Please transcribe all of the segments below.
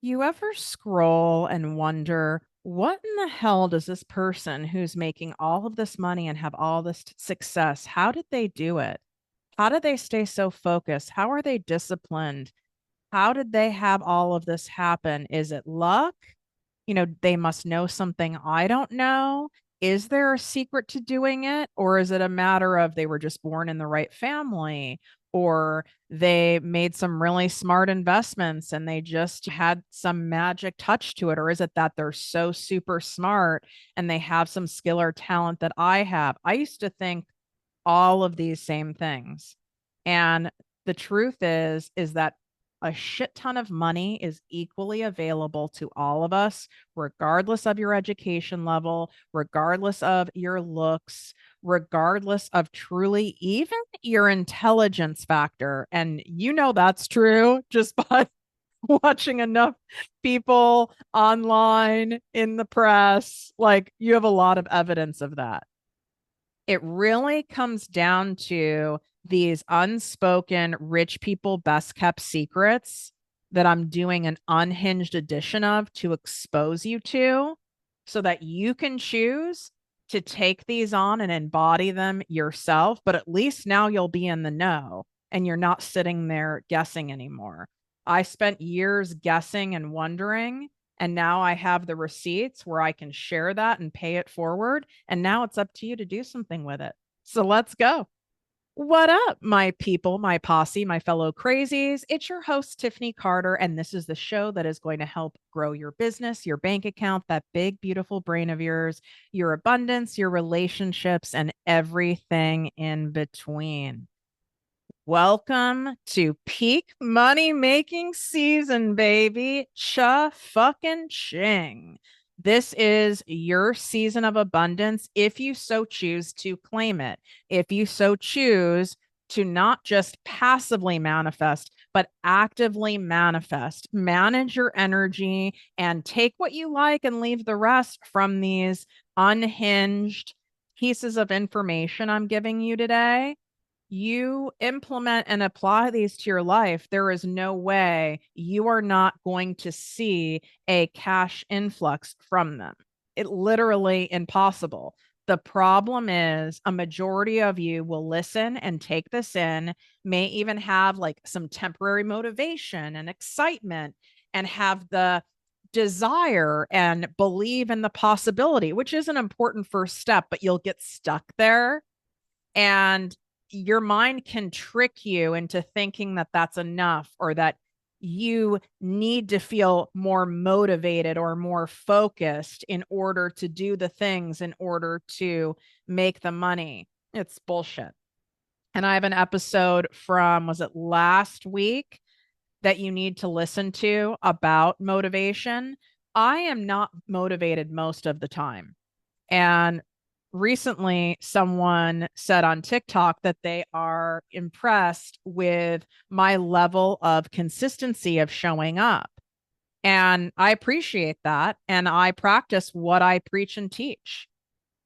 You ever scroll and wonder, what in the hell does this person who's making all of this money and have all this success, how did they do it? How did they stay so focused? How are they disciplined? How did they have all of this happen? Is it luck? They must know something I don't know. Is there a secret to doing it? Or is it a matter of they were just born in the right family? Or they made some really smart investments and they just had some magic touch to it? Or is it that they're so super smart and they have some skill or talent that I have? I used to think all of these same things. And the truth is that a shit ton of money is equally available to all of us, regardless of your education level, regardless of your looks, regardless of truly even your intelligence factor. And that's true just by watching enough people online in the press. Like, you have a lot of evidence of that. It really comes down to these unspoken rich people best kept secrets that I'm doing an unhinged edition of to expose you to so that you can choose to take these on and embody them yourself. But at least now you'll be in the know and you're not sitting there guessing anymore. I spent years guessing and wondering, and now I have the receipts where I can share that and pay it forward. And now it's up to you to do something with it. So let's go. What up, my people, my posse, my fellow crazies? It's your host, Tiffany Carter, and this is the show that is going to help grow your business, your bank account, that big, beautiful brain of yours, your abundance, your relationships, and everything in between. Welcome to peak money making season, baby. Cha fucking ching. This is your season of abundance if you so choose to claim it. If you so choose to not just passively manifest, but actively manifest, manage your energy and take what you like and leave the rest from these unhinged pieces of information I'm giving you today. You implement and apply these to your life, there is no way you are not going to see a cash influx from them. It literally impossible. The problem is a majority of you will listen and take this in, may even have like some temporary motivation and excitement and have the desire and believe in the possibility, which is an important first step, but you'll get stuck there. And your mind can trick you into thinking that that's enough or that you need to feel more motivated or more focused in order to do the things in order to make the money. It's bullshit. And I have an episode from, was it last week, that you need to listen to about motivation. I am not motivated most of the time. And recently, someone said on TikTok that they are impressed with my level of consistency of showing up. And I appreciate that. And I practice what I preach and teach.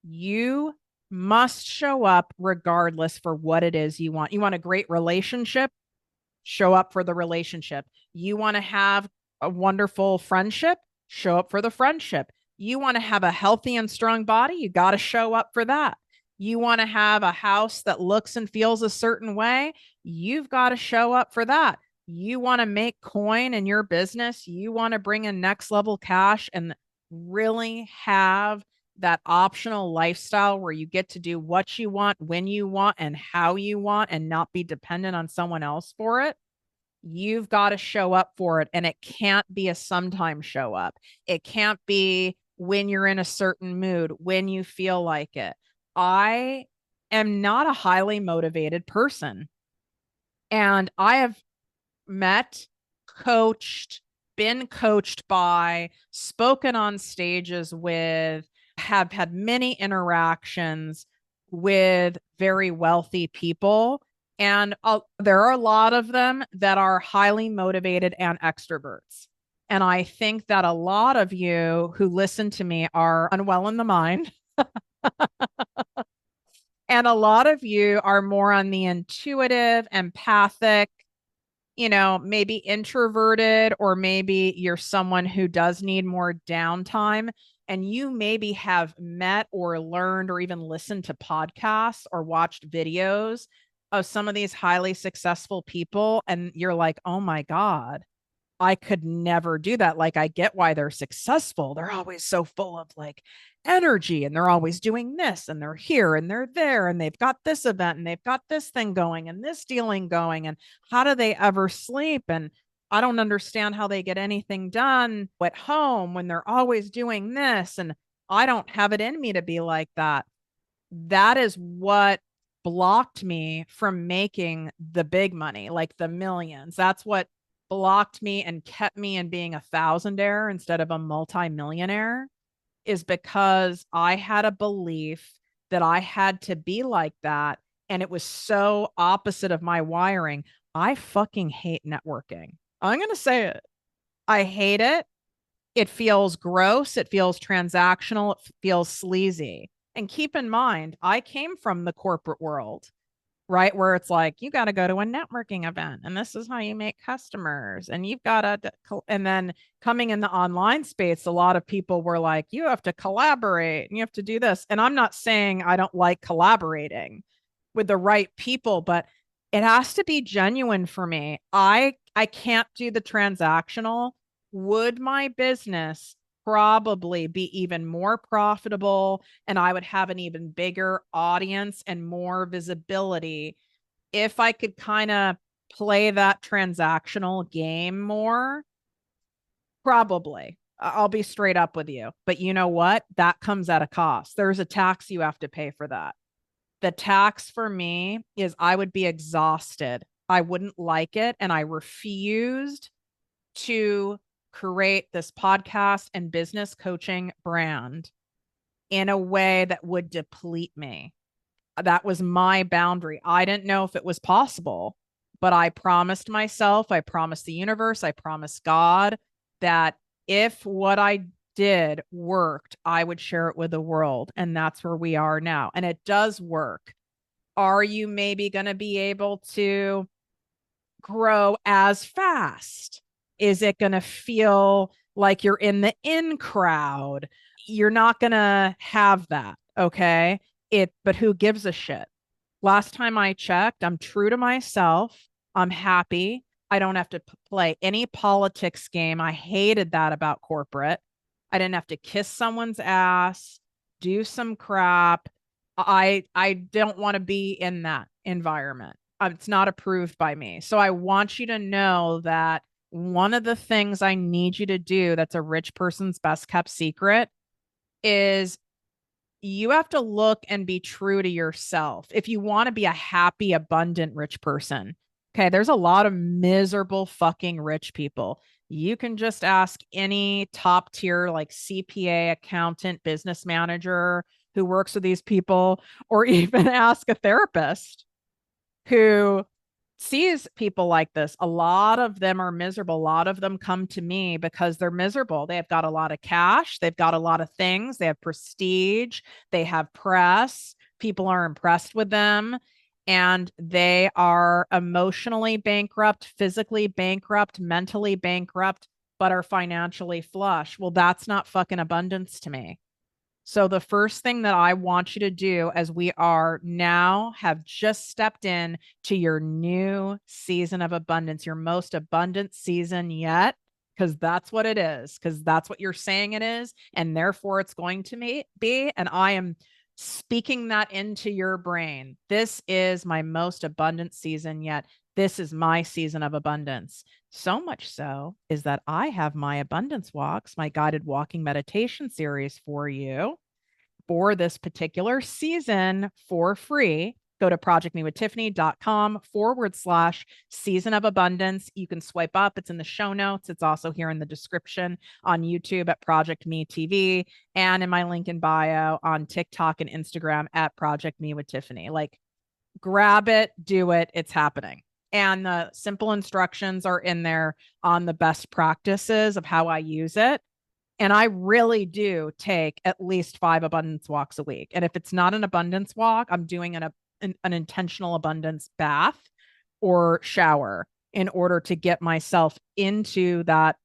You must show up regardless for what it is you want. You want a great relationship? Show up for the relationship. You want to have a wonderful friendship? Show up for the friendship. You want to have a healthy and strong body? You got to show up for that. You want to have a house that looks and feels a certain way? You've got to show up for that. You want to make coin in your business? You want to bring in next level cash and really have that optional lifestyle where you get to do what you want, when you want, and how you want, and not be dependent on someone else for it. You've got to show up for it. And it can't be a sometime show up. It can't be when you're in a certain mood, when you feel like it. I am not a highly motivated person. And I have met, coached, been coached by, spoken on stages with, have had many interactions with very wealthy people. And there are a lot of them that are highly motivated and extroverts. And I think that a lot of you who listen to me are unwell in the mind. And a lot of you are more on the intuitive, empathic, maybe introverted, or maybe you're someone who does need more downtime, and you maybe have met or learned or even listened to podcasts or watched videos of some of these highly successful people, and you're like, oh my God, I could never do that. Like, I get why they're successful. They're always so full of like energy, and they're always doing this, and they're here and they're there, and they've got this event and they've got this thing going and this dealing going. And how do they ever sleep? And I don't understand how they get anything done at home when they're always doing this. And I don't have it in me to be like that. That is what blocked me from making the big money, like the millions. That's what blocked me and kept me in being a thousandaire instead of a multimillionaire, is because I had a belief that I had to be like that. And it was so opposite of my wiring. I fucking hate networking. I'm going to say it. I hate it. It feels gross. It feels transactional. It feels sleazy. And keep in mind, I came from the corporate world, right? Where it's like, you got to go to a networking event and this is how you make customers. And you've got to, and then coming in the online space, a lot of people were like, you have to collaborate and you have to do this. And I'm not saying I don't like collaborating with the right people, but it has to be genuine for me. I can't do the transactional. Would my business probably be even more profitable, and I would have an even bigger audience and more visibility if I could kind of play that transactional game more? Probably. I'll be straight up with you. But you know what? That comes at a cost. There's a tax you have to pay for that. The tax for me is I would be exhausted. I wouldn't like it. And I refused to create this podcast and business coaching brand in a way that would deplete me. That was my boundary. I didn't know if it was possible, but I promised myself, I promised the universe, I promised God that if what I did worked, I would share it with the world. And that's where we are now. And it does work. Are you maybe going to be able to grow as fast? Is it going to feel like you're in the in crowd? You're not going to have that. Okay. But who gives a shit? Last time I checked, I'm true to myself. I'm happy. I don't have to play any politics game. I hated that about corporate. I didn't have to kiss someone's ass, do some crap. I don't want to be in that environment. It's not approved by me. So I want you to know that one of the things I need you to do that's a rich person's best kept secret is you have to look and be true to yourself. If you want to be a happy, abundant, rich person, okay, there's a lot of miserable fucking rich people. You can just ask any top tier, like CPA, accountant, business manager who works with these people, or even ask a therapist who sees people like this. A lot of them are miserable. A lot of them come to me because they're miserable. They have got a lot of cash. They've got a lot of things. They have prestige. They have press. People are impressed with them. And they are emotionally bankrupt, physically bankrupt, mentally bankrupt, but are financially flush. Well, that's not fucking abundance to me. So the first thing that I want you to do, as we are now have just stepped in to your new season of abundance, your most abundant season yet, because that's what it is, because that's what you're saying it is, and therefore it's going to be. And I am speaking that into your brain. This is my most abundant season yet. This is my season of abundance. So much so is that I have my abundance walks, my guided walking meditation series for you for this particular season for free. Go to projectmewithtiffany.com/season of abundance. You can swipe up. It's in the show notes. It's also here in the description on YouTube at Project Me TV, and in my link in bio on TikTok and Instagram at Project Me with Tiffany. Like, grab it, do it. It's happening. And the simple instructions are in there on the best practices of how I use it. And I really do take at least 5 abundance walks a week. And if it's not an abundance walk, I'm doing an intentional abundance bath or shower in order to get myself into that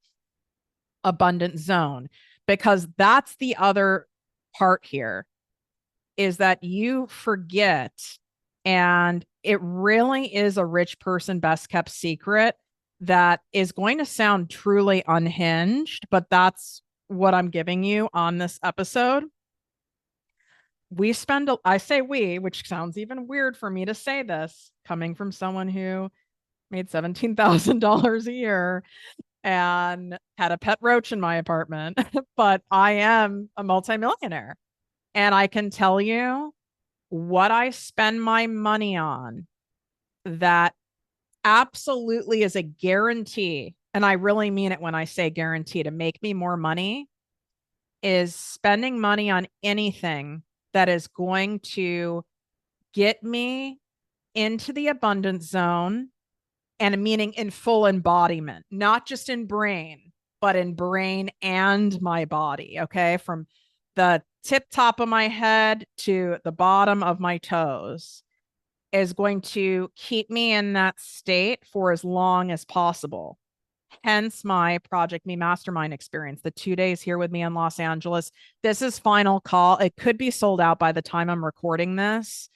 abundant zone. Because that's the other part here, is that you forget, and it really is a rich person best kept secret that is going to sound truly unhinged, but that's what I'm giving you on this episode. I say we, which sounds even weird for me to say this coming from someone who made $17,000 a year and had a pet roach in my apartment, but I am a multimillionaire. And I can tell you what I spend my money on that absolutely is a guarantee. And I really mean it when I say guarantee, to make me more money, is spending money on anything that is going to get me into the abundance zone, and meaning in full embodiment, not just in brain, but in brain and my body. Okay. From the tip top of my head to the bottom of my toes is going to keep me in that state for as long as possible. Hence my ProjectME Mastermind Experience, the 2 days here with me in Los Angeles. This is final call. It could be sold out by the time I'm recording this.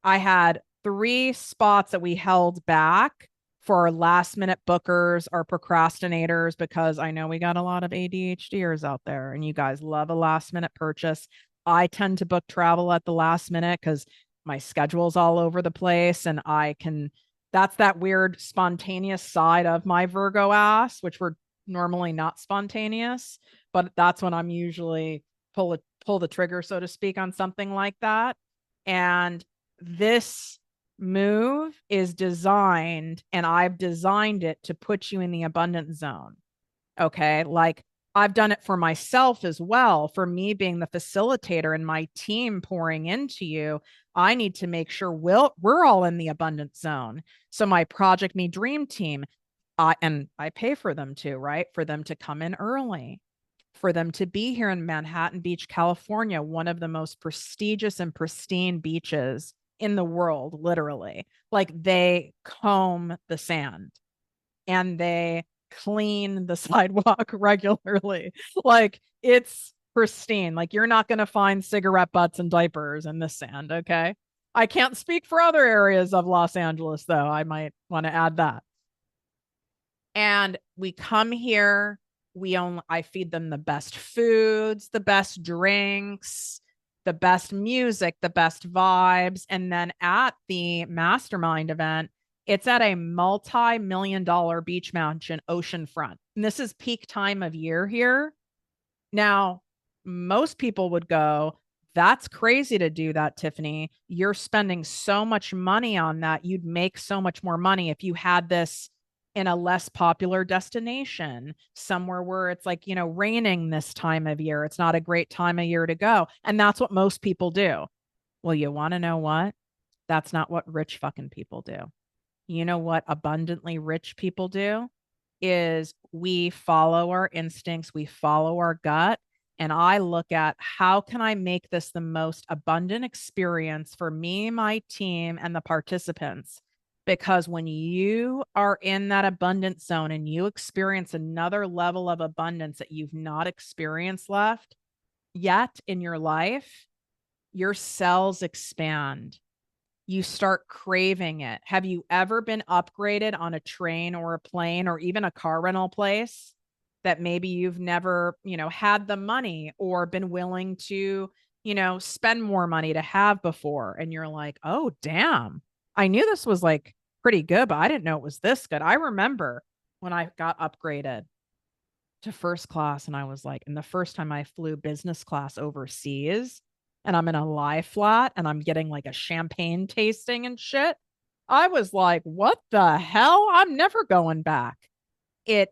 I had 3 spots that we held back for our last minute bookers, our procrastinators, because I know we got a lot of ADHDers out there and you guys love a last minute purchase. I tend to book travel at the last minute because my schedule's all over the place, and that's that weird spontaneous side of my Virgo ass, which we're normally not spontaneous, but that's when I'm usually pull the trigger, so to speak, on something like that. And this move is designed, and I've designed it to put you in the abundance zone. Okay. Like I've done it for myself as well. For me being the facilitator and my team pouring into you, I need to make sure we're all in the abundance zone. So my ProjectME Dream Team, and I pay for them too, right? For them to come in early, for them to be here in Manhattan Beach, California, one of the most prestigious and pristine beaches in the world, literally. Like they comb the sand and they clean the sidewalk regularly. Like it's pristine. Like you're not going to find cigarette butts and diapers in the sand. Okay. I can't speak for other areas of Los Angeles, though. I might want to add that. And we come here, I feed them the best foods, the best drinks, the best music, the best vibes. And then at the mastermind event, it's at a multi-million-dollar beach mansion oceanfront. And this is peak time of year here. Now, most people would go, that's crazy to do that, Tiffany. You're spending so much money on that. You'd make so much more money if you had this in a less popular destination, somewhere where it's like, raining this time of year. It's not a great time of year to go. And that's what most people do. Well, you want to know what? That's not what rich fucking people do. You know what abundantly rich people do? Is we follow our instincts, we follow our gut. And I look at how can I make this the most abundant experience for me, my team, and the participants? Because when you are in that abundance zone and you experience another level of abundance that you've not experienced left yet in your life, your cells expand. You start craving it. Have you ever been upgraded on a train or a plane or even a car rental place that maybe you've never, had the money or been willing to, spend more money to have before? And you're like, oh, damn, I knew this was like pretty good, but I didn't know it was this good. I remember when I got upgraded to first class and I was like, and the first time I flew business class overseas, and I'm in a lie flat and I'm getting like a champagne tasting and shit. I was like, what the hell? I'm never going back. It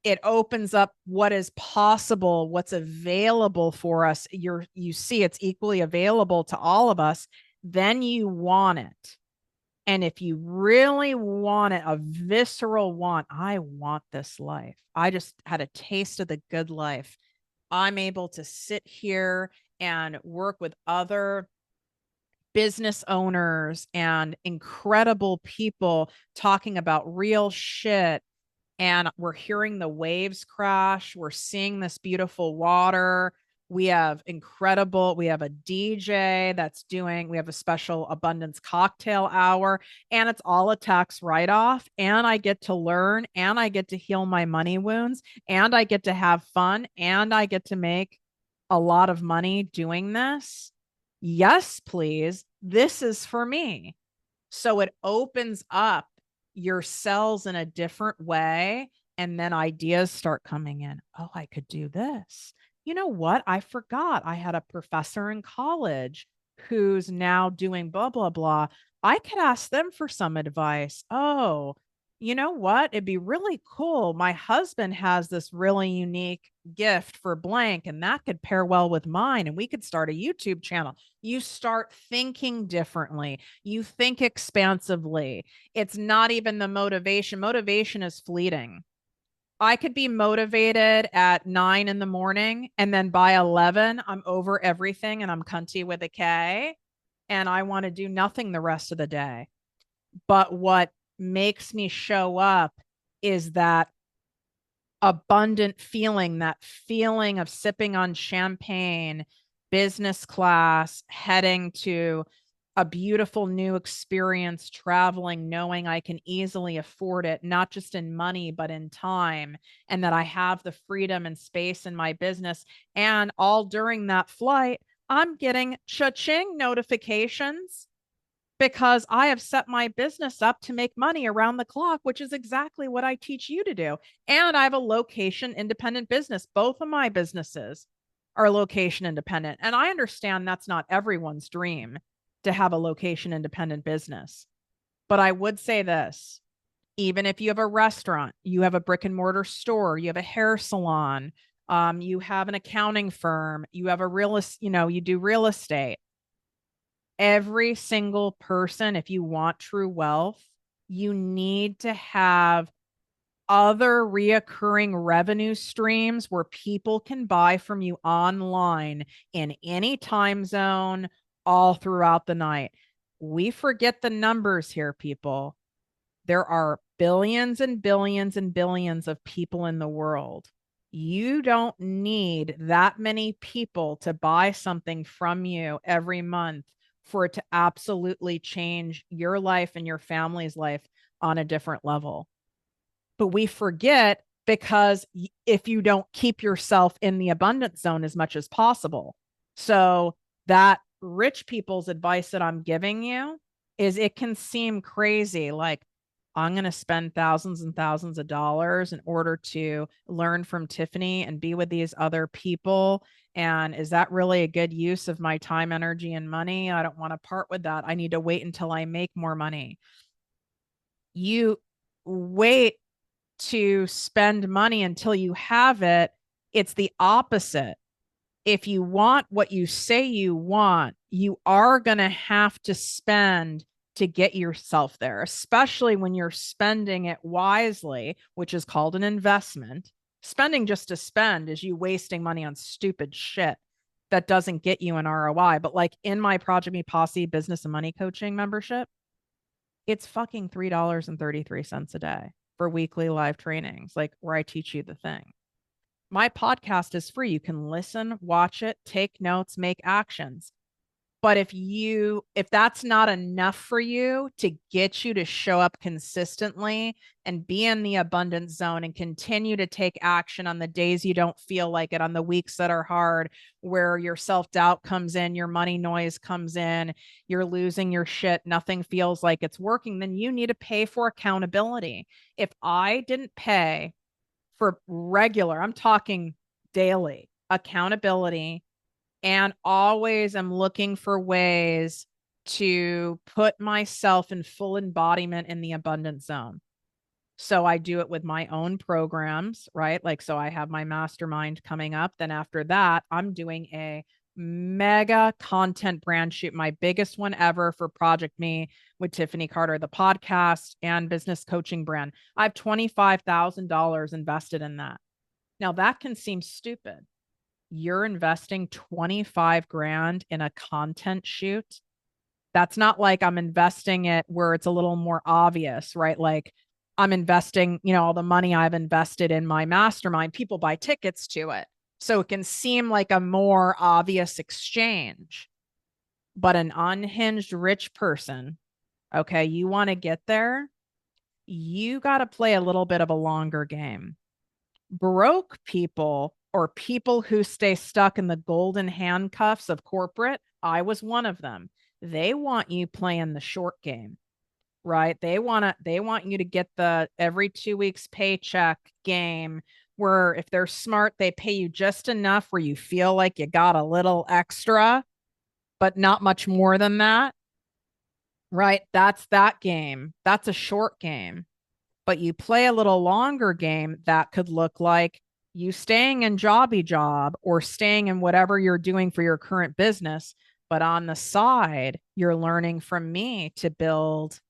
it opens up what is possible, what's available for us. You see it's equally available to all of us. Then you want it. And if you really want it, a visceral want, I want this life. I just had a taste of the good life. I'm able to sit here and work with other business owners and incredible people talking about real shit. And we're hearing the waves crash. We're seeing this beautiful water. We have a DJ we have a special abundance cocktail hour, and it's all a tax write-off. And I get to learn, and I get to heal my money wounds, and I get to have fun, and I get to make a lot of money doing this. Yes, please. This is for me. So it opens up your cells in a different way. And then ideas start coming in. Oh, I could do this. You know what? I forgot. I had a professor in college who's now doing blah, blah, blah. I could ask them for some advice. Oh, you know what? It'd be really cool. My husband has this really unique gift for blank, and that could pair well with mine, and we could start a YouTube channel. You start thinking differently. You think expansively. It's not even the motivation. Motivation is fleeting. I could be motivated at 9 in the morning, and then by 11, I'm over everything and I'm cunty with a K, and I want to do nothing the rest of the day. But what makes me show up is that abundant feeling, that feeling of sipping on champagne, business class, heading to a beautiful new experience, traveling, knowing I can easily afford it, not just in money, but in time, and that I have the freedom and space in my business. And all during that flight, I'm getting cha-ching notifications because I have set my business up to make money around the clock, which is exactly what I teach you to do. And I have a location independent business. Both of my businesses are location independent. And I understand that's not everyone's dream to have a location independent business. But I would say this, even if you have a restaurant, you have a brick and mortar store, you have a hair salon, you have an accounting firm, you have you do real estate. Every single person, if you want true wealth, you need to have other reoccurring revenue streams where people can buy from you online in any time zone all throughout the night. We forget the numbers here, people. There are billions and billions and billions of people in the world. You don't need that many people to buy something from you every month for it to absolutely change your life and your family's life on a different level. But we forget, because if you don't keep yourself in the abundance zone as much as possible. So that rich people's advice that I'm giving you is, it can seem crazy. Like, I'm going to spend thousands and thousands of dollars in order to learn from Tiffany and be with these other people. And is that really a good use of my time, energy, and money? I don't want to part with that. I need to wait until I make more money. You wait to spend money until you have it. It's the opposite. If you want what you say you want, you are going to have to spend to get yourself there, especially when you're spending it wisely, which is called an investment. Spending just to spend is you wasting money on stupid shit that doesn't get you an ROI. But like in my ProjectME Posse business and money coaching membership, it's fucking $3.33 a day for weekly live trainings, like where I teach you the thing. My podcast is free. You can listen, watch it, take notes, make actions. But if that's not enough for you to get you to show up consistently and be in the abundance zone and continue to take action on the days you don't feel like it, on the weeks that are hard, where your self-doubt comes in, your money noise comes in, you're losing your shit, nothing feels like it's working, then you need to pay for accountability. If I didn't pay for regular, I'm talking daily accountability, and always am looking for ways to put myself in full embodiment in the abundance zone. So I do it with my own programs, right? Like, so I have my mastermind coming up. Then after that, I'm doing a mega content brand shoot, my biggest one ever for ProjectME with Tiffany Carter, the podcast and business coaching brand. I have $25,000 invested in that. Now that can seem stupid. You're investing 25 grand in a content shoot. That's not like I'm investing it where it's a little more obvious, right? Like I'm investing, all the money I've invested in my mastermind, people buy tickets to it. So it can seem like a more obvious exchange. But an unhinged rich person, okay, you want to get there, you got to play a little bit of a longer game. Broke people or people who stay stuck in the golden handcuffs of corporate, I was one of them. They want you playing the short game, right? They want you to get the every 2 weeks paycheck game where if they're smart, they pay you just enough where you feel like you got a little extra, but not much more than that, right? That's that game. That's a short game. But you play a little longer game that could look like you staying in jobby job or staying in whatever you're doing for your current business. But on the side, you're learning from me to build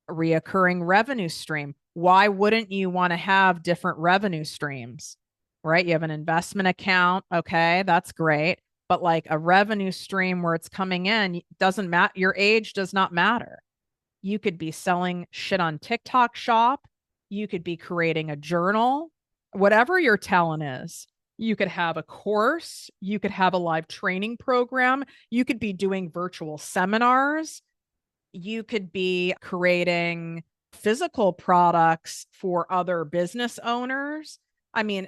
a reoccurring revenue stream. Why wouldn't you want to have different revenue streams, right? You have an investment account. Okay, that's great. But like a revenue stream where it's coming in doesn't matter. Your age does not matter. You could be selling shit on TikTok shop. You could be creating a journal, whatever your talent is. You could have a course. You could have a live training program. You could be doing virtual seminars. You could be creating physical products for other business owners. I mean,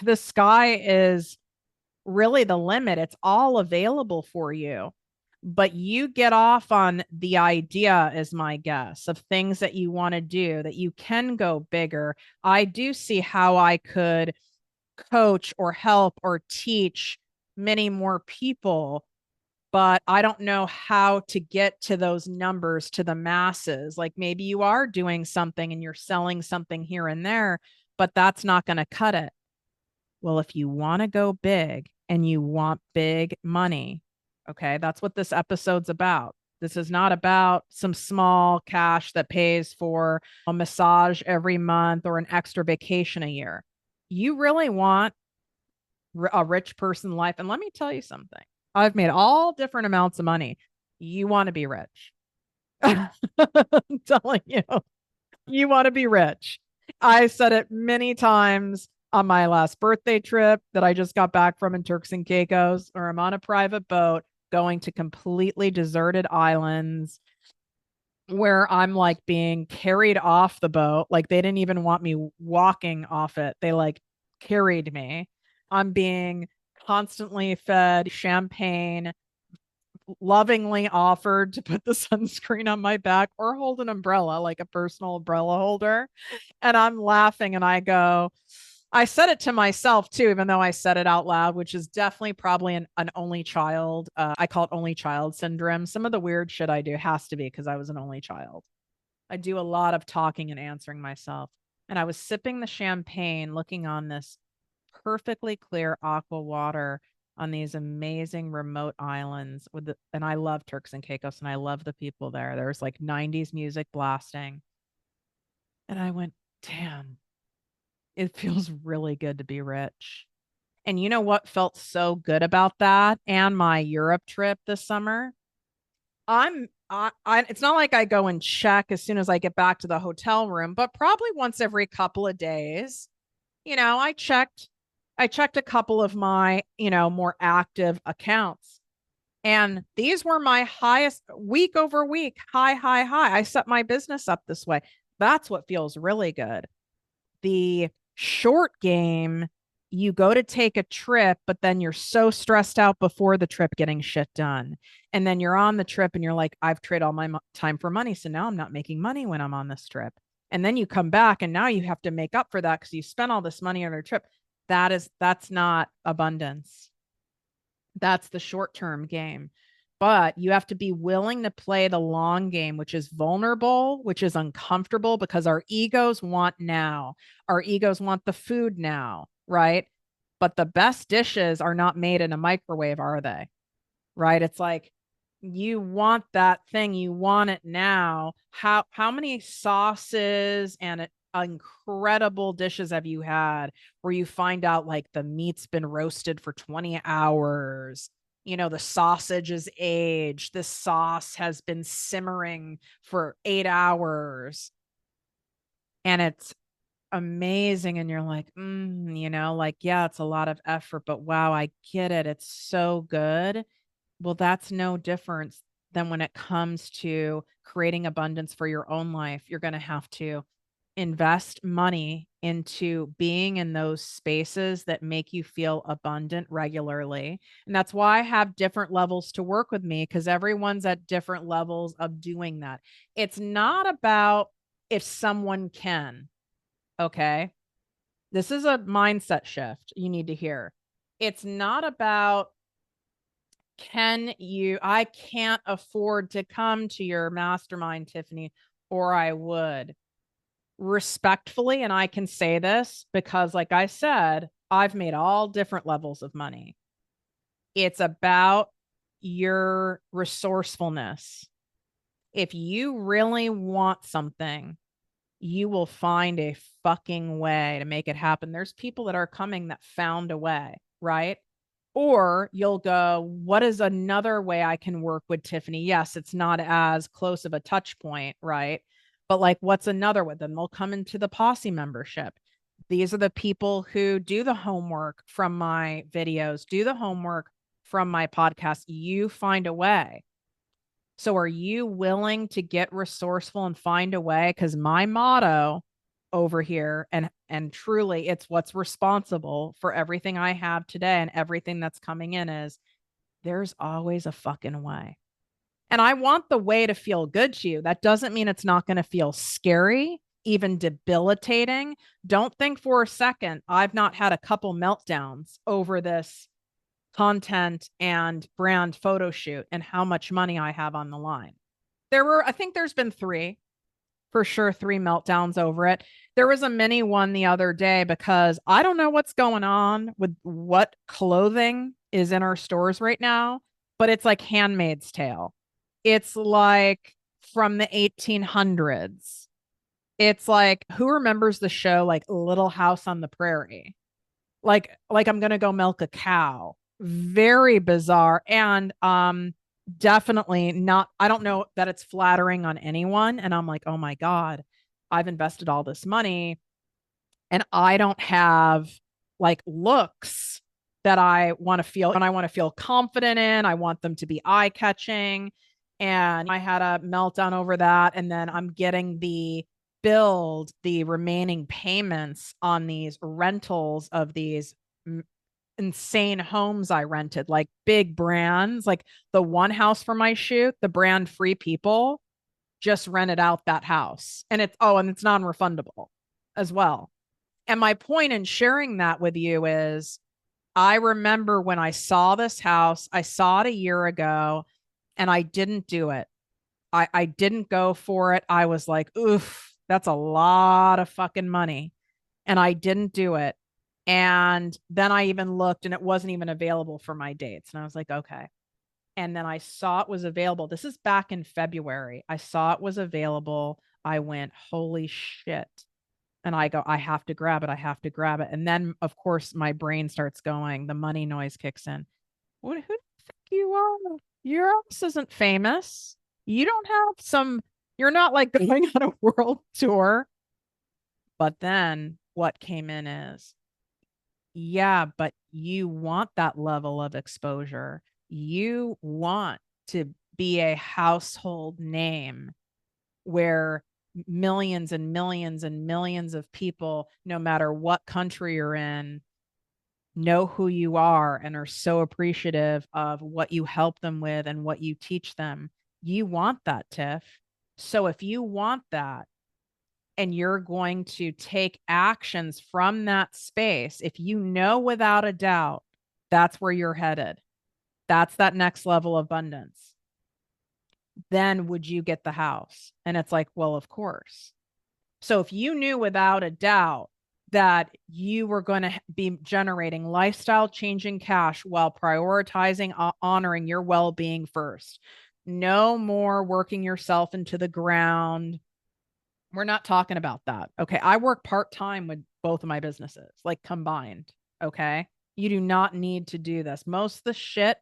the sky is really the limit. It's all available for you. But you get off on the idea, is my guess, of things that you want to do, that you can go bigger. I do see how I could coach or help or teach many more people, but I don't know how to get to those numbers to the masses. Like maybe you are doing something and you're selling something here and there, but that's not going to cut it. Well, if you want to go big and you want big money, okay, that's what this episode's about. This is not about some small cash that pays for a massage every month or an extra vacation a year. You really want a rich person life. And let me tell you something. I've made all different amounts of money. You want to be rich. I'm telling you, you want to be rich. I said it many times on my last birthday trip that I just got back from in Turks and Caicos, or I'm on a private boat going to completely deserted islands where I'm like being carried off the boat. Like they didn't even want me walking off it. They like carried me. I'm being constantly fed champagne, lovingly offered to put the sunscreen on my back or hold an umbrella, like a personal umbrella holder. And I'm laughing and I said it to myself too, even though I said it out loud, which is definitely probably an only child. I call it only child syndrome. Some of the weird shit I do has to be because I was an only child. I do a lot of talking and answering myself. And I was sipping the champagne, looking on this perfectly clear aqua water on these amazing remote islands and I love Turks and Caicos and I love the people there. There's like 90s music blasting. And I went, damn, it feels really good to be rich. And you know what felt so good about that and my Europe trip this summer? It's not like I go and check as soon as I get back to the hotel room, but probably once every couple of days, I checked a couple of my, more active accounts. And these were my highest week over week, high, high, high. I set my business up this way. That's what feels really good. The short game, you go to take a trip, but then you're so stressed out before the trip getting shit done. And then you're on the trip and you're like, I've traded all my time for money. So now I'm not making money when I'm on this trip. And then you come back and now you have to make up for that because you spent all this money on your trip. That's not abundance. That's the short-term game. But you have to be willing to play the long game, which is vulnerable, which is uncomfortable because our egos want now. Our egos want the food now, right? But the best dishes are not made in a microwave, are they? Right? It's like you want that thing, you want it now. How many sauces and incredible dishes have you had where you find out like the meat's been roasted for 20 hours? the sausage is aged. This sauce has been simmering for 8 hours and it's amazing. And you're like, yeah, it's a lot of effort, but wow, I get it. It's so good. Well, that's no difference than when it comes to creating abundance for your own life. You're going to have to invest money into being in those spaces that make you feel abundant regularly. And that's why I have different levels to work with me, because everyone's at different levels of doing that. It's not about if someone can, okay? This is a mindset shift you need to hear. It's not about I can't afford to come to your mastermind, Tiffany, or I would. Respectfully, and I can say this because, like I said, I've made all different levels of money. It's about your resourcefulness. If you really want something, you will find a fucking way to make it happen. There's people that are coming that found a way, right? Or you'll go, what is another way I can work with Tiffany? Yes, it's not as close of a touch point, right? But like, what's another with them? They'll come into the posse membership. These are the people who do the homework from my videos, do the homework from my podcast. You find a way. So are you willing to get resourceful and find a way? Because my motto over here, and truly it's what's responsible for everything I have today and everything that's coming in, is there's always a fucking way. And I want the way to feel good to you. That doesn't mean it's not going to feel scary, even debilitating. Don't think for a second I've not had a couple meltdowns over this content and brand photo shoot and how much money I have on the line. I think there's been for sure, 3 meltdowns over it. There was a mini one the other day because I don't know what's going on with what clothing is in our stores right now, but it's like Handmaid's Tale. It's like from the 1800s. It's like, who remembers the show like Little House on the Prairie? Like I'm going to go milk a cow. Very bizarre and definitely not. I don't know that it's flattering on anyone, and I'm like, "Oh my god, I've invested all this money and I don't have like looks that I want to feel and I want to feel confident in. I want them to be eye-catching." And I had a meltdown over that, and then I'm getting the remaining payments on these rentals of these insane homes I rented, like big brands, like the one house for my shoot, the brand Free People just rented out that house. And it's non-refundable as well. And my point in sharing that with you is I remember when I saw this house, I saw it a year ago and I didn't do it. I didn't go for it. I was like, oof, that's a lot of fucking money. And I didn't do it. And then I even looked and it wasn't even available for my dates. And I was like, okay. And then I saw it was available. This is back in February. I saw it was available. I went, holy shit. And I go, I have to grab it. I have to grab it. And then, of course, my brain starts going. The money noise kicks in. Who do you think you are? Your house isn't famous. You don't have you're not like going on a world tour. But then what came in is, yeah, but you want that level of exposure. You want to be a household name where millions and millions and millions of people, no matter what country you're in, know who you are and are so appreciative of what you help them with and what you teach them. You want that, Tiff. So if you want that, and you're going to take actions from that space, if you know without a doubt that's where you're headed, that's that next level of abundance, then would you get the house? And it's like, well, of course. So if you knew without a doubt that you were going to be generating lifestyle changing cash while prioritizing honoring your well-being first, no more working yourself into the ground. We're not talking about that. Okay. I work part-time with both of my businesses, like combined. Okay. You do not need to do this. Most of the shit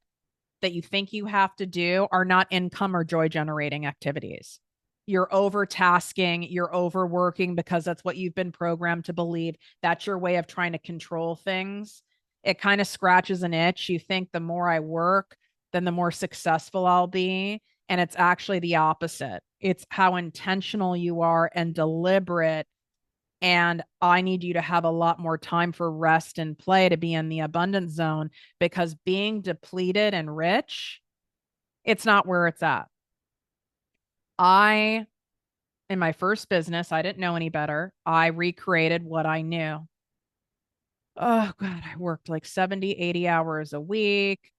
that you think you have to do are not income or joy generating activities. You're overtasking, you're overworking because that's what you've been programmed to believe. That's your way of trying to control things. It kind of scratches an itch. You think the more I work, then the more successful I'll be. And it's actually the opposite. It's how intentional you are and deliberate. And I need you to have a lot more time for rest and play to be in the abundance zone, because being depleted and rich, it's not where it's at. In my first business, I didn't know any better. I recreated what I knew. Oh God, I worked like 70, 80 hours a week.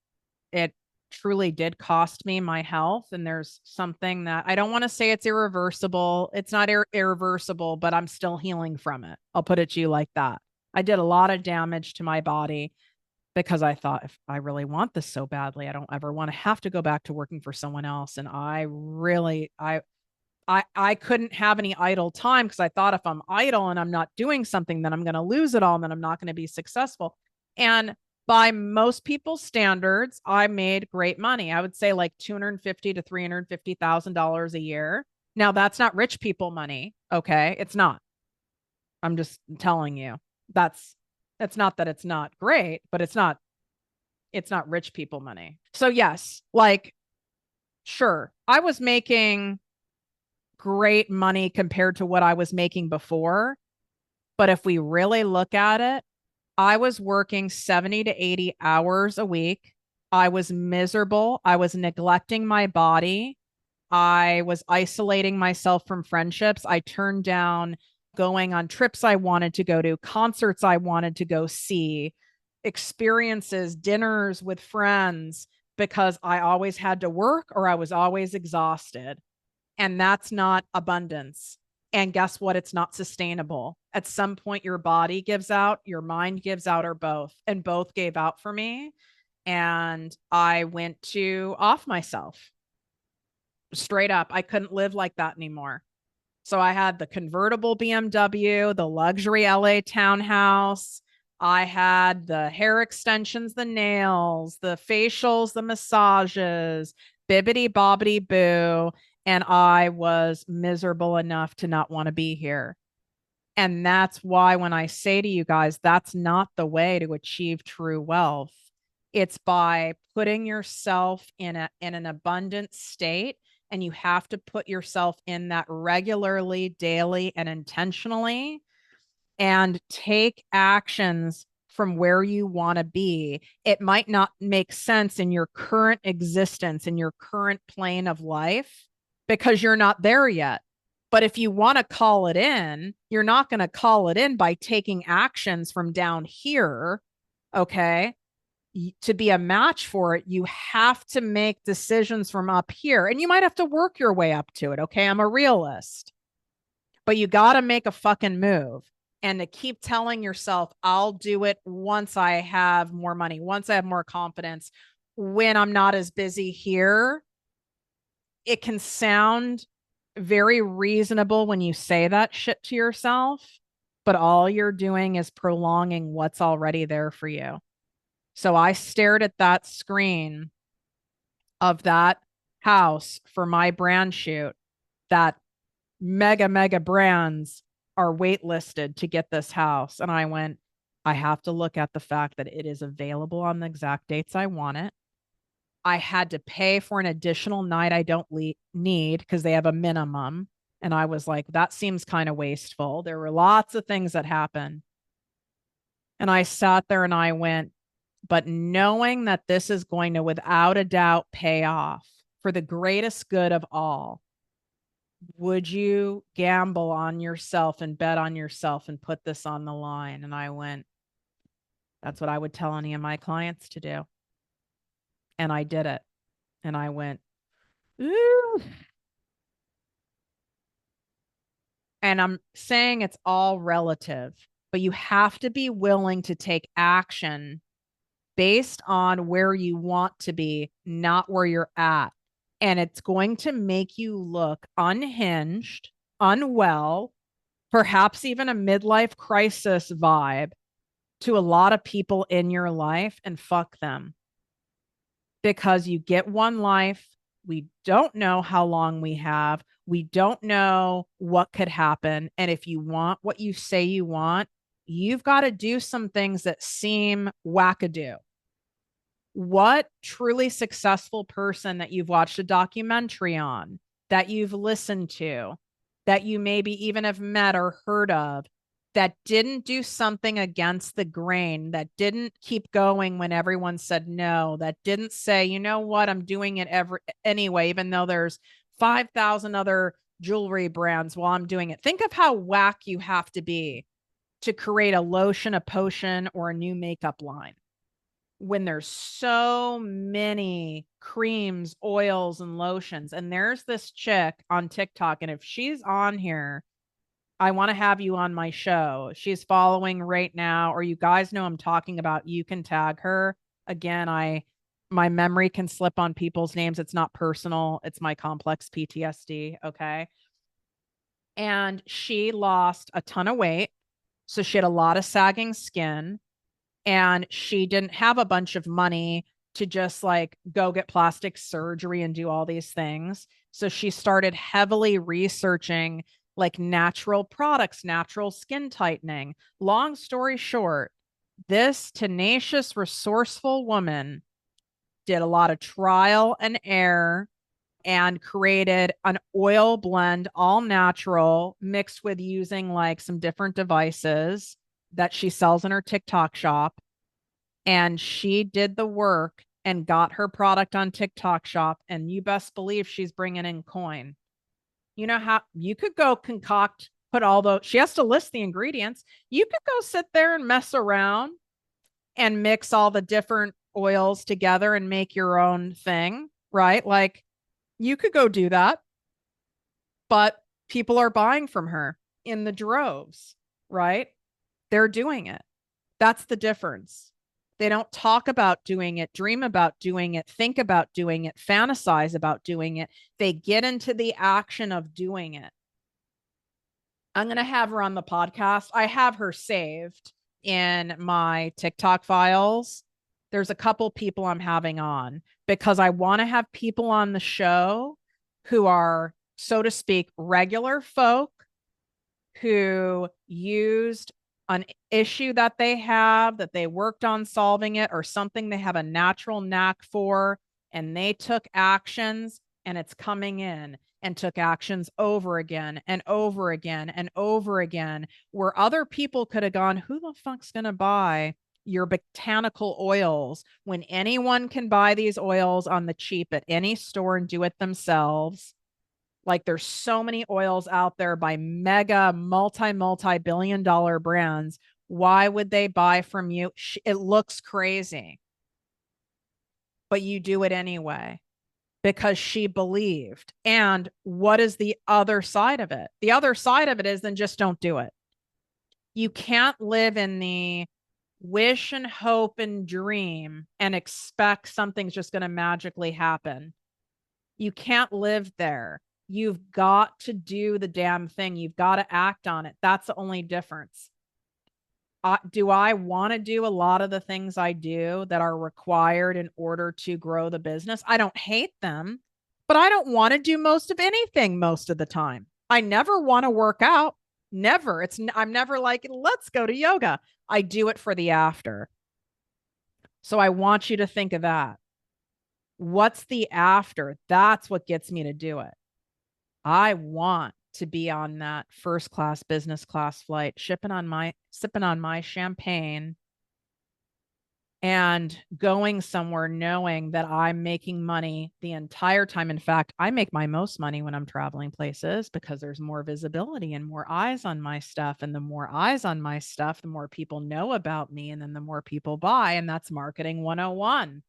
It truly did cost me my health. And there's something that I don't want to say it's irreversible. It's not irreversible, but I'm still healing from it. I'll put it to you like that. I did a lot of damage to my body because I thought, if I really want this so badly, I don't ever want to have to go back to working for someone else. And I couldn't have any idle time, because I thought if I'm idle and I'm not doing something, then I'm going to lose it all and then I'm not going to be successful. And by most people's standards, I made great money. I would say like $250,000 to $350,000 a year. Now that's not rich people money. Okay. It's not. I'm just telling you. It's not that it's not great, but it's not rich people money. So yes, like, sure, I was making great money compared to what I was making before. But if we really look at it, I was working 70 to 80 hours a week. I was miserable. I was neglecting my body. I was isolating myself from friendships. I turned down going on trips I wanted to go to, concerts I wanted to go see, experiences, dinners with friends, because I always had to work or I was always exhausted. And that's not abundance. And guess what? It's not sustainable. At some point, your body gives out, your mind gives out, or both. And both gave out for me. And I went to off myself straight up. I couldn't live like that anymore. So I had the convertible BMW, the luxury LA townhouse. I had the hair extensions, the nails, the facials, the massages, bibbity bobbity boo. And I was miserable enough to not want to be here. And that's why when I say to you guys, that's not the way to achieve true wealth. It's by putting yourself in an abundant state, and you have to put yourself in that regularly, daily, and intentionally, and take actions from where you want to be. It might not make sense in your current existence, in your current plane of life, because you're not there yet. But if you want to call it in, you're not going to call it in by taking actions from down here. Okay. To be a match for it, you have to make decisions from up here, and you might have to work your way up to it. Okay. I'm a realist, but you got to make a fucking move. And to keep telling yourself, I'll do it once I have more money, once I have more confidence, when I'm not as busy here. It can sound very reasonable when you say that shit to yourself, but all you're doing is prolonging what's already there for you. So I stared at that screen of that house for my brand shoot, that mega brands are waitlisted to get this house. And I went, I have to look at the fact that it is available on the exact dates I want it. I had to pay for an additional night I don't need because they have a minimum. And I was like, that seems kind of wasteful. There were lots of things that happened. And I sat there and I went, but knowing that this is going to, without a doubt, pay off for the greatest good of all, would you gamble on yourself and bet on yourself and put this on the line? And I went, that's what I would tell any of my clients to do. And I did it. And I went, ooh. And I'm saying it's all relative, but you have to be willing to take action based on where you want to be, not where you're at. And it's going to make you look unhinged, unwell, perhaps even a midlife crisis vibe to a lot of people in your life, and fuck them. because you get one life. We don't know how long we have. We don't know what could happen. And if you want what you say you want, you've got to do some things that seem wackadoo. What truly successful person that you've watched a documentary on, that you've listened to, that you maybe even have met or heard of, that didn't do something against the grain, that didn't keep going when everyone said no, that didn't say, you know what, I'm doing it anyway, even though there's 5,000 other jewelry brands while I'm doing it. Think of how whack you have to be to create a lotion, a potion, or a new makeup line when there's so many creams, oils, and lotions. And there's this chick on TikTok, and if she's on here, I want to have you on my show. She's following right now, or you guys know I'm talking about, you can tag her. Again, my memory can slip on people's names. It's not personal. It's my complex PTSD. Okay. And she lost a ton of weight. So she had a lot of sagging skin, and she didn't have a bunch of money to just like go get plastic surgery and do all these things. So she started heavily researching like natural products, natural skin tightening. Long story short, this tenacious, resourceful woman did a lot of trial and error and created an oil blend, all natural, mixed with using like some different devices that she sells in her TikTok shop. And she did the work and got her product on TikTok shop. And you best believe she's bringing in coin. You know how you could go concoct, put all those, she has to list the ingredients. You could go sit there and mess around and mix all the different oils together and make your own thing, right? Like you could go do that, but people are buying from her in the droves, right? They're doing it. That's the difference. They don't talk about doing it, dream about doing it, think about doing it, fantasize about doing it. They get into the action of doing it. I'm going to have her on the podcast. I have her saved in my TikTok files. There's a couple people I'm having on because I want to have people on the show who are, so to speak, regular folk who used an issue that they have, that they worked on solving it, or something they have a natural knack for, and they took actions, and it's coming in, and took actions over again and over again and over again, where other people could have gone, who the fuck's going to buy your botanical oils when anyone can buy these oils on the cheap at any store and do it themselves? Like there's so many oils out there by mega multi-billion dollar brands. Why would they buy from you? It looks crazy, but you do it anyway because she believed. And what is the other side of it? The other side of it is then just don't do it. You can't live in the wish and hope and dream and expect something's just going to magically happen. You can't live there. You've got to do the damn thing. You've got to act on it. That's the only difference. Do I want to do a lot of the things I do that are required in order to grow the business? I don't hate them, but I don't want to do most of anything most of the time. I never want to work out. Never. I'm never like, let's go to yoga. I do it for the after. So I want you to think of that. What's the after? That's what gets me to do it. I want to be on that first class, business class flight, sipping on my champagne and going somewhere knowing that I'm making money the entire time. In fact, I make my most money when I'm traveling places because there's more visibility and more eyes on my stuff. And the more eyes on my stuff, the more people know about me. And then the more people buy. And that's marketing 101.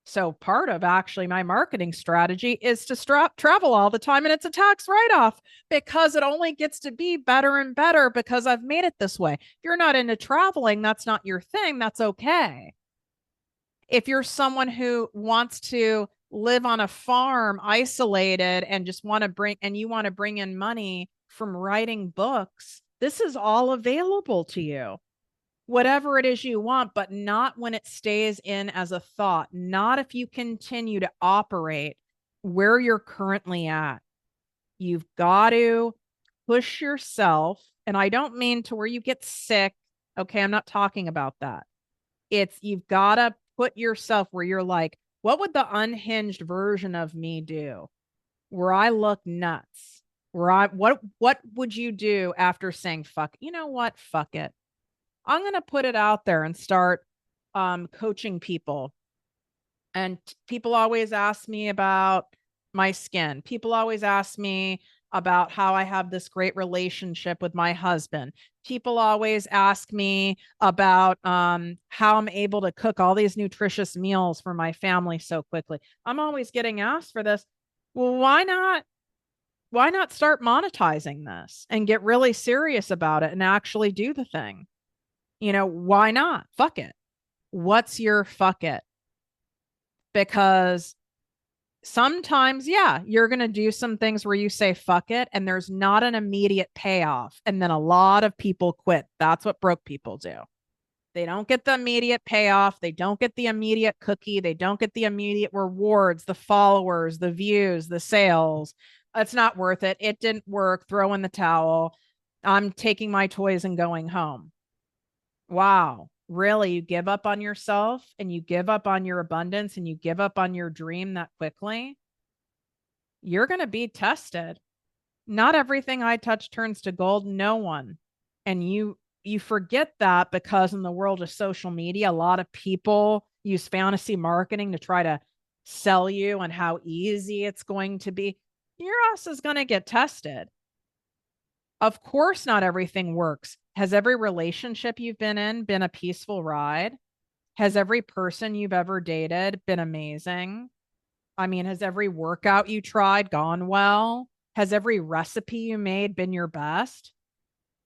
So part of actually my marketing strategy is to travel all the time, and it's a tax write-off because it only gets to be better and better because I've made it this way. If you're not into traveling, that's not your thing. That's okay. If you're someone who wants to live on a farm isolated and just want to bring in money from writing books, this is all available to you. whatever it is you want, but not when it stays in as a thought, not if you continue to operate where you're currently at. You've got to push yourself. And I don't mean to where you get sick. Okay. I'm not talking about that. It's you've got to put yourself where you're like, what would the unhinged version of me do? Where I look nuts. What would you do after saying fuck? You know what? Fuck it. I'm going to put it out there and start coaching people. And people always ask me about my skin. People always ask me about how I have this great relationship with my husband. People always ask me about how I'm able to cook all these nutritious meals for my family so quickly. I'm always getting asked for this. Well, why not? Why not start monetizing this and get really serious about it and actually do the thing? Why not? Fuck it. What's your fuck it? Because sometimes, yeah, you're going to do some things where you say fuck it and there's not an immediate payoff. And then a lot of people quit. That's what broke people do. They don't get the immediate payoff. They don't get the immediate cookie. They don't get the immediate rewards, the followers, the views, the sales. It's not worth it. It didn't work. Throw in the towel. I'm taking my toys and going home. Wow. Really? You give up on yourself and you give up on your abundance and you give up on your dream that quickly? You're going to be tested. Not everything I touch turns to gold. No one. And you forget that because in the world of social media, a lot of people use fantasy marketing to try to sell you on how easy it's going to be. Your ass is going to get tested. Of course, not everything works. Has every relationship you've been in been a peaceful ride? Has every person you've ever dated been amazing? I mean, has every workout you tried gone well? Has every recipe you made been your best?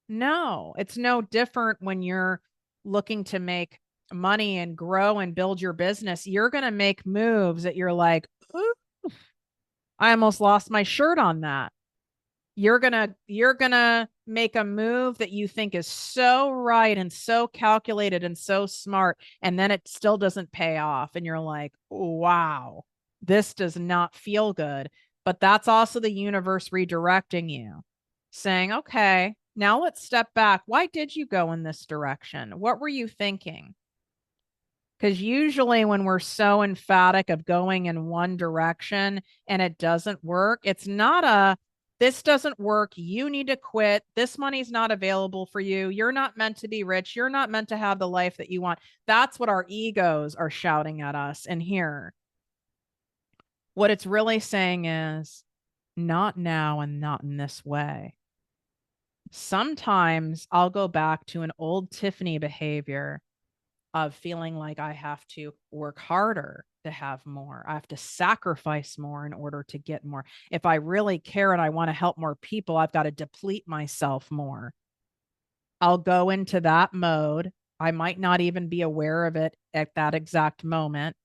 No, it's no different when you're looking to make money and grow and build your business. You're going to make moves that you're like, ooh, I almost lost my shirt on that. You're gonna make a move that you think is so right and so calculated and so smart, and then it still doesn't pay off. And you're like, wow, this does not feel good. But that's also the universe redirecting you, saying, okay, now let's step back. Why did you go in this direction? What were you thinking? Because usually when we're so emphatic of going in one direction and it doesn't work, it's not this doesn't work. You need to quit. This money's not available for you. You're not meant to be rich. You're not meant to have the life that you want. That's what our egos are shouting at us. And here, what it's really saying is not now and not in this way. Sometimes I'll go back to an old Tiffany behavior of feeling like I have to work harder to have more. I have to sacrifice more in order to get more. If I really care and I want to help more people, I've got to deplete myself more. I'll go into that mode. I might not even be aware of it at that exact moment.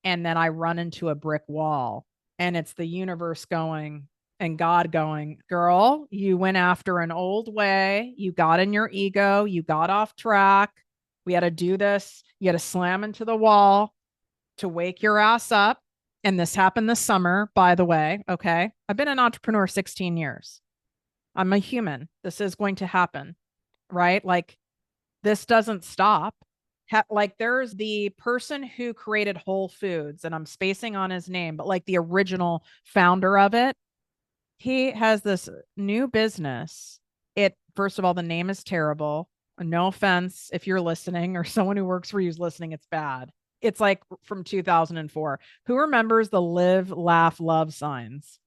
And then I run into a brick wall, and it's the universe going and God going, girl, you went after an old way. You got in your ego. You got off track. We had to do this. You had to slam into the wall to wake your ass up. And this happened this summer, by the way. Okay. I've been an entrepreneur 16 years. I'm a human. This is going to happen, right? Like, this doesn't stop. Like, there's the person who created Whole Foods, and I'm spacing on his name, but like the original founder of it, he has this new business. First of all, the name is terrible. No offense if you're listening or someone who works for you is listening, it's bad. It's like from 2004. Who remembers the live, laugh, love signs?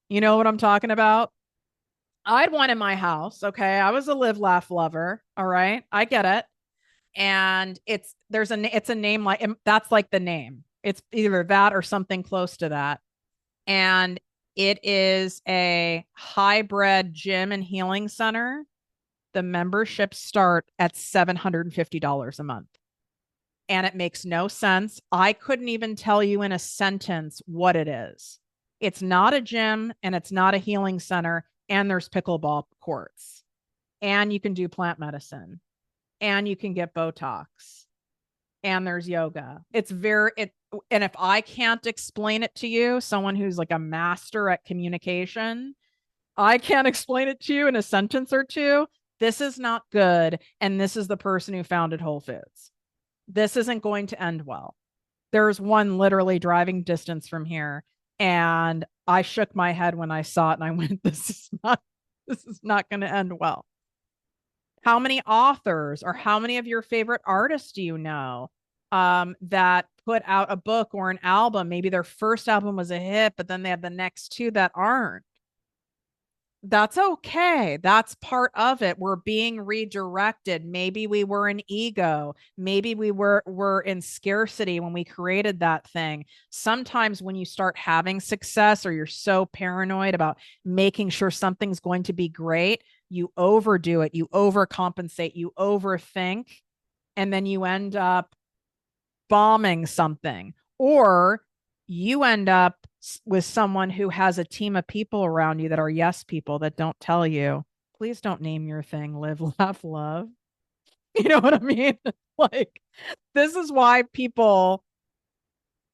You know what I'm talking about? I had one in my house. Okay. I was a live, laugh, lover. All right. I get it. And it's a name like, that's like the name. It's either that or something close to that. And it is a hybrid gym and healing center. The memberships start at $750 a month. And it makes no sense. I couldn't even tell you in a sentence what it is. It's not a gym and it's not a healing center. And there's pickleball courts. And you can do plant medicine. and you can get Botox, and there's yoga. And if I can't explain it to you, someone who's like a master at communication, I can't explain it to you in a sentence or two. This is not good. And this is the person who founded Whole Foods. This isn't going to end well. There's one literally driving distance from here. And I shook my head when I saw it and I went, this is not going to end well. How many authors or how many of your favorite artists do you know that put out a book or an album? Maybe their first album was a hit, but then they have the next two that aren't. That's okay. That's part of it. We're being redirected. Maybe we were in ego. Maybe we were in scarcity when we created that thing. Sometimes when you start having success or you're so paranoid about making sure something's going to be great, you overdo it, you overcompensate, you overthink, and then you end up bombing something, or you end up with someone who has a team of people around you that are yes people that don't tell you, please don't name your thing live, laugh, love. You know what I mean? Like, this is why people,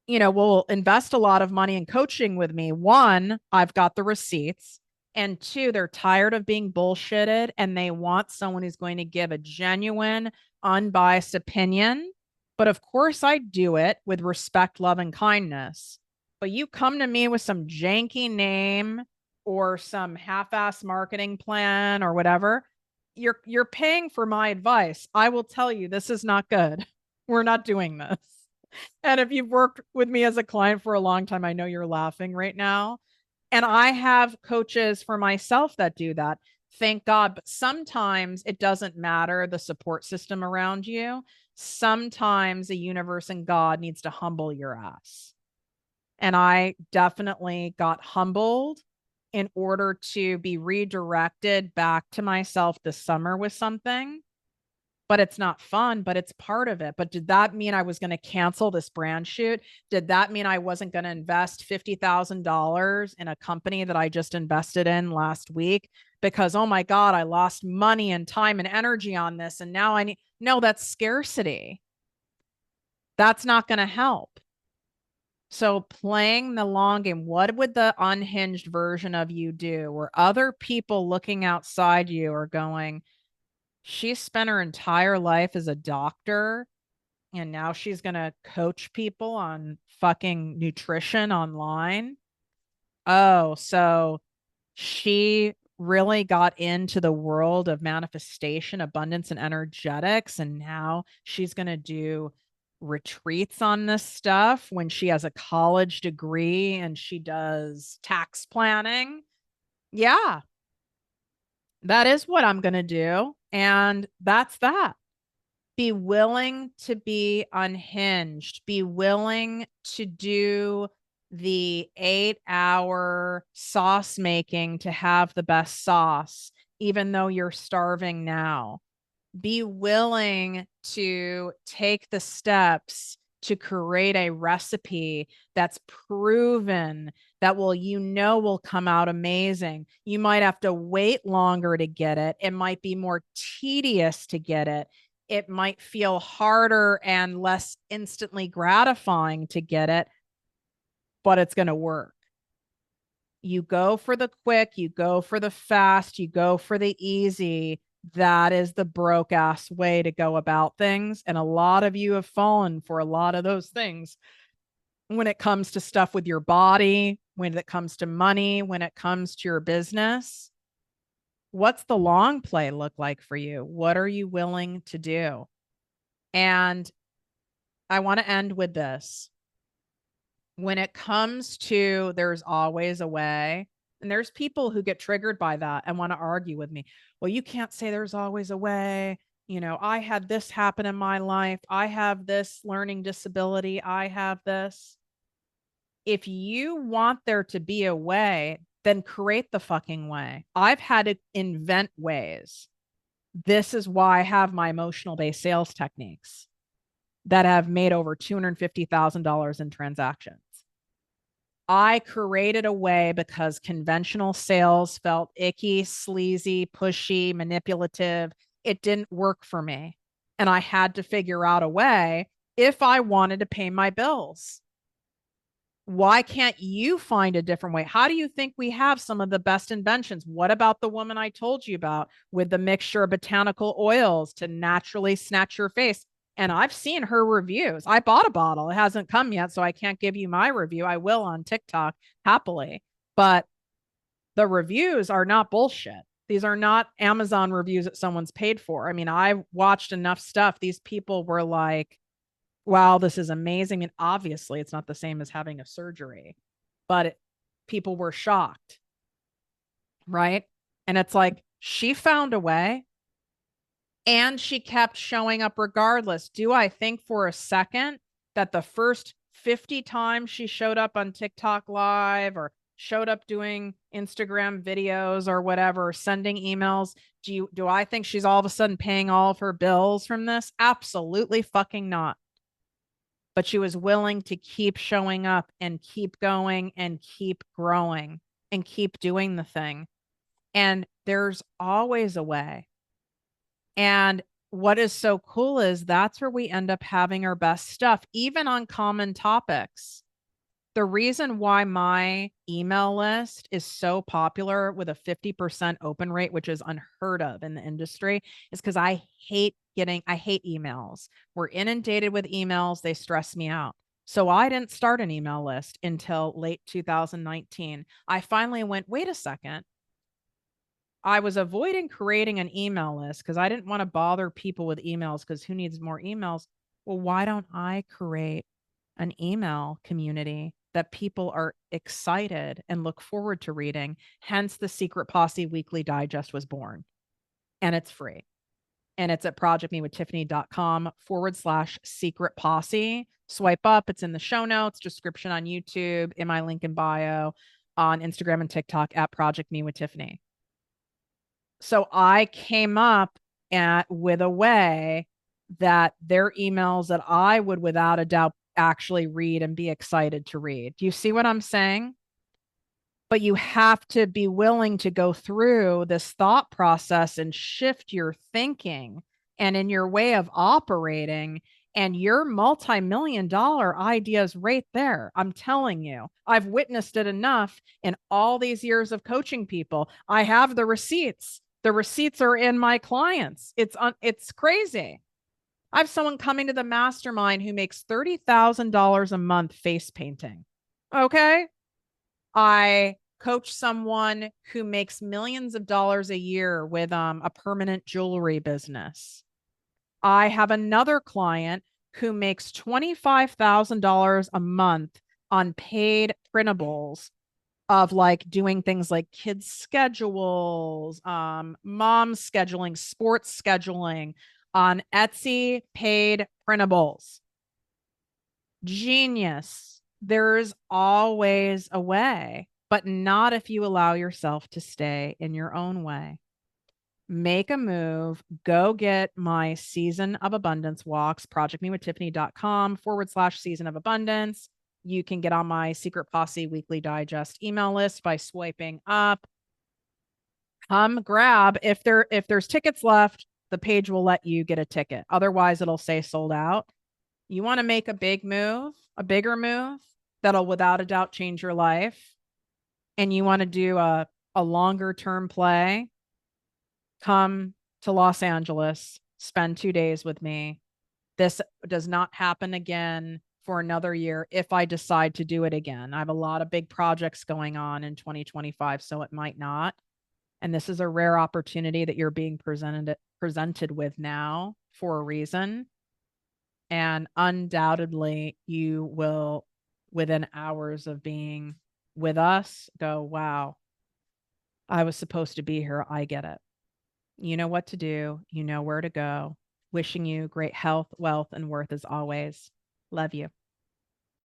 will invest a lot of money in coaching with me. One, I've got the receipts. And two, they're tired of being bullshitted and they want someone who's going to give a genuine, unbiased opinion. But of course, I do it with respect, love, and kindness. But you come to me with some janky name or some half-ass marketing plan or whatever, you're paying for my advice. I will tell you this is not good. We're not doing this. And if you've worked with me as a client for a long time, I know you're laughing right now. And I have coaches for myself that do that. Thank God. But sometimes it doesn't matter the support system around you. Sometimes the universe and God needs to humble your ass. And I definitely got humbled in order to be redirected back to myself this summer with something. But it's not fun, but it's part of it. But did that mean I was going to cancel this brand shoot? Did that mean I wasn't going to invest $50,000 in a company that I just invested in last week? Because, oh my God, I lost money and time and energy on this. And now no, that's scarcity. That's not going to help. So playing the long game, what would the unhinged version of you do? Where other people looking outside you are going, she spent her entire life as a doctor and now she's going to coach people on fucking nutrition online. Oh, so she really got into the world of manifestation, abundance, and energetics. And now she's going to do retreats on this stuff when she has a college degree and she does tax planning. Yeah, that is what I'm going to do. And that's that. Be willing to be unhinged. Be willing to do the 8-hour sauce making to have the best sauce, even though you're starving now. Be willing to take the steps to create a recipe that's proven that will come out amazing. You might have to wait longer to get it. It might be more tedious to get it. It might feel harder and less instantly gratifying to get it, but it's going to work. You go for the quick, you go for the fast, you go for the easy. That is the broke ass way to go about things. And a lot of you have fallen for a lot of those things when it comes to stuff with your body, when it comes to money, when it comes to your business. What's the long play look like for you? What are you willing to do? And I want to end with this. When it comes to there's always a way, and there's people who get triggered by that and want to argue with me. Well, you can't say there's always a way. I had this happen in my life. I have this learning disability. I have this. If you want there to be a way, then create the fucking way. I've had to invent ways. This is why I have my emotional-based sales techniques that have made over $250,000 in transactions. I created a way because conventional sales felt icky, sleazy, pushy, manipulative. It didn't work for me. And I had to figure out a way if I wanted to pay my bills. Why can't you find a different way? How do you think we have some of the best inventions? What about the woman I told you about with the mixture of botanical oils to naturally snatch your face? And I've seen her reviews. I bought a bottle. It hasn't come yet, so I can't give you my review. I will on TikTok happily. But the reviews are not bullshit. These are not Amazon reviews that someone's paid for. I mean, I watched enough stuff. These people were like, wow, this is amazing. And obviously, it's not the same as having a surgery, but people were shocked. Right. And it's like, she found a way and she kept showing up regardless. Do I think for a second that the first 50 times she showed up on TikTok live or showed up doing Instagram videos or whatever, sending emails, do I think she's all of a sudden paying all of her bills from this? Absolutely fucking not. But she was willing to keep showing up and keep going and keep growing and keep doing the thing. And there's always a way. And what is so cool is that's where we end up having our best stuff, even on common topics. The reason why my email list is so popular with a 50% open rate, which is unheard of in the industry, is because I hate emails. We're inundated with emails. They stress me out. So I didn't start an email list until late 2019. I finally went, wait a second. I was avoiding creating an email list because I didn't want to bother people with emails because who needs more emails? Well, why don't I create an email community that people are excited and look forward to reading? Hence, the Secret Posse Weekly Digest was born. And it's free. And it's at projectmewithtiffany.com/secret posse. Swipe up. It's in the show notes, description on YouTube, in my link in bio, on Instagram and TikTok at Project Me with Tiffany. So I came up with a way that their emails that I would without a doubt actually read and be excited to read. Do you see what I'm saying? But you have to be willing to go through this thought process and shift your thinking and in your way of operating, and your multi-million dollar ideas right there. I'm telling you, I've witnessed it enough in all these years of coaching people. I have the receipts. The receipts are in my clients. It's crazy. I have someone coming to the mastermind who makes $30,000 a month face painting. Okay. I coach someone who makes millions of dollars a year with a permanent jewelry business. I have another client who makes $25,000 a month on paid printables of like doing things like kids schedules, mom scheduling, sports scheduling on Etsy, paid printables. Genius. There's always a way, but not if you allow yourself to stay in your own way. Make a move, go get my season of abundance walks, projectmewithtiffany.com/season of abundance. You can get on my Secret Posse Weekly Digest email list by swiping up. Come grab, if there's tickets left, the page will let you get a ticket. Otherwise, it'll say sold out. You want to make a big move, a bigger move that'll without a doubt change your life, and you want to do a longer term play, come to Los Angeles, spend 2 days with me. This does not happen again for another year if I decide to do it again. I have a lot of big projects going on in 2025, so it might not. And this is a rare opportunity that you're being presented with now for a reason. And undoubtedly, you will, within hours of being with us, go, wow, I was supposed to be here. I get it. You know what to do. You know where to go. Wishing you great health, wealth, and worth as always. Love you.